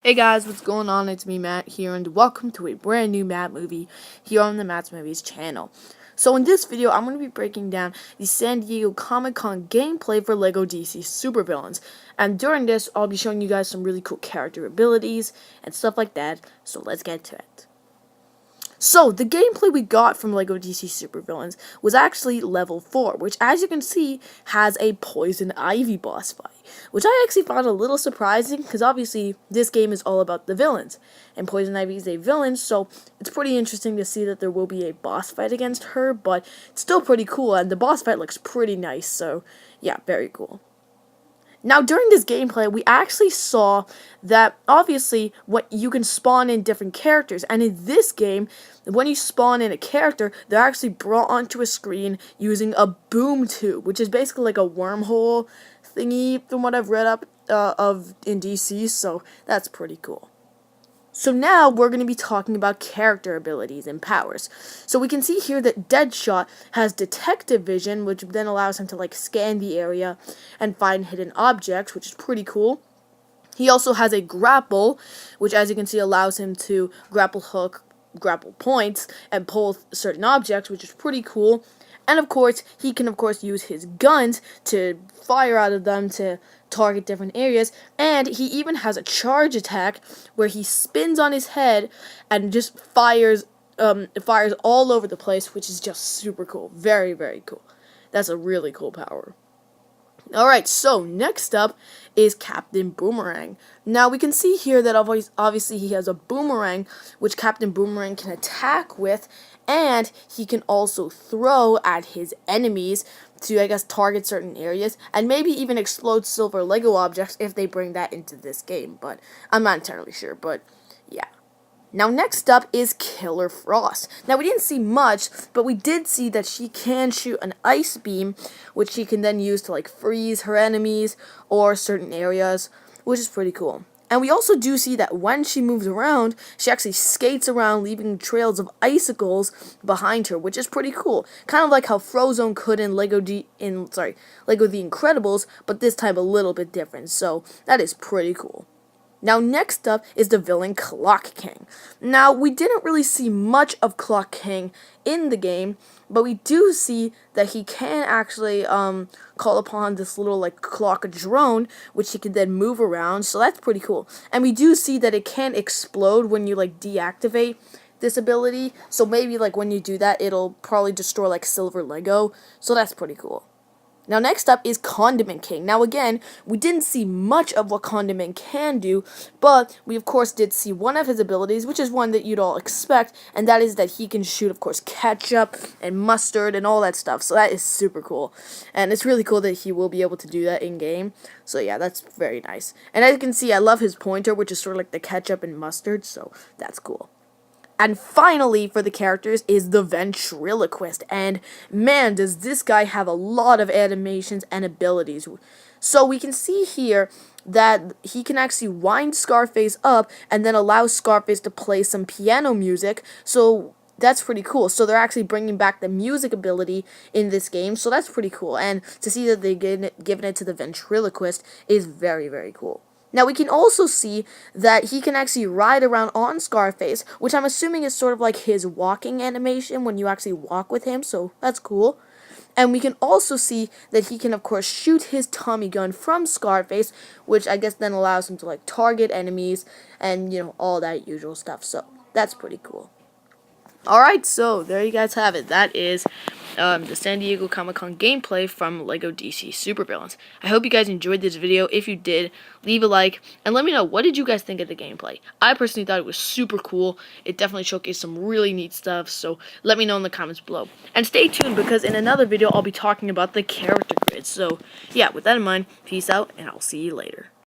Hey guys, what's going on? It's me, Matt, here, and welcome to a brand new Matt movie here on the Matt's Movies channel. So in this video, I'm going to be breaking down the San Diego Comic-Con gameplay for LEGO DC Supervillains. And during this, I'll be showing you guys some really cool character abilities and stuff like that, so let's get to it. So, the gameplay we got from LEGO DC Supervillains was actually level 4, which as you can see, has a Poison Ivy boss fight, which I actually found a little surprising, because obviously, this game is all about the villains, and Poison Ivy is a villain, so it's pretty interesting to see that there will be a boss fight against her, but it's still pretty cool, and the boss fight looks pretty nice, so yeah, very cool. Now, during this gameplay, we actually saw that, obviously, what you can spawn in different characters, and in this game, when you spawn in a character, they're actually brought onto a screen using a boom tube, which is basically like a wormhole thingy, from what I've read up in DC, so that's pretty cool. So now we're going to be talking about character abilities and powers. So we can see here that Deadshot has detective vision, which then allows him to scan the area and find hidden objects, which is pretty cool. He also has a grapple, which as you can see allows him to grapple hook, grapple points, and pull certain objects, which is pretty cool. And of course, he can use his guns to fire out of them to target different areas. And he even has a charge attack where he spins on his head and just fires all over the place, which is just super cool. Very, very cool. That's a really cool power. Alright, so next up is Captain Boomerang. Now we can see here that obviously he has a boomerang, which Captain Boomerang can attack with, and he can also throw at his enemies to, target certain areas, and maybe even explode silver Lego objects if they bring that into this game, but I'm not entirely sure, but yeah. Now next up is Killer Frost. Now we didn't see much, but we did see that she can shoot an ice beam, which she can then use to freeze her enemies or certain areas, which is pretty cool. And we also do see that when she moves around, she actually skates around, leaving trails of icicles behind her, which is pretty cool. Kind of like how Frozone could in Lego The Incredibles, but this time a little bit different. So that is pretty cool. Now, next up is the villain Clock King. Now, we didn't really see much of Clock King in the game, but we do see that he can actually call upon this little clock drone, which he can then move around, so that's pretty cool. And we do see that it can explode when you deactivate this ability, so maybe when you do that, it'll probably destroy silver Lego, so that's pretty cool. Now next up is Condiment King. Now again, we didn't see much of what Condiment can do, but we of course did see one of his abilities, which is one that you'd all expect, and that is that he can shoot, of course, ketchup and mustard and all that stuff, so that is super cool. And it's really cool that he will be able to do that in-game, so yeah, that's very nice. And as you can see, I love his pointer, which is sort of like the ketchup and mustard, so that's cool. And finally, for the characters, is the Ventriloquist. And man, does this guy have a lot of animations and abilities. So we can see here that he can actually wind Scarface up and then allow Scarface to play some piano music. So that's pretty cool. So they're actually bringing back the music ability in this game. So that's pretty cool. And to see that they've given it to the Ventriloquist is very, very cool. Now, we can also see that he can actually ride around on Scarface, which I'm assuming is sort of like his walking animation when you actually walk with him, so that's cool. And we can also see that he can, of course, shoot his Tommy gun from Scarface, which I guess then allows him to, target enemies and, all that usual stuff, so that's pretty cool. Alright, so there you guys have it. That is the San Diego Comic-Con gameplay from LEGO DC Supervillains. I hope you guys enjoyed this video. If you did, leave a like, and let me know, what did you guys think of the gameplay? I personally thought it was super cool. It definitely showcased some really neat stuff, so let me know in the comments below. And stay tuned, because in another video, I'll be talking about the character grid. So, yeah, with that in mind, peace out, and I'll see you later.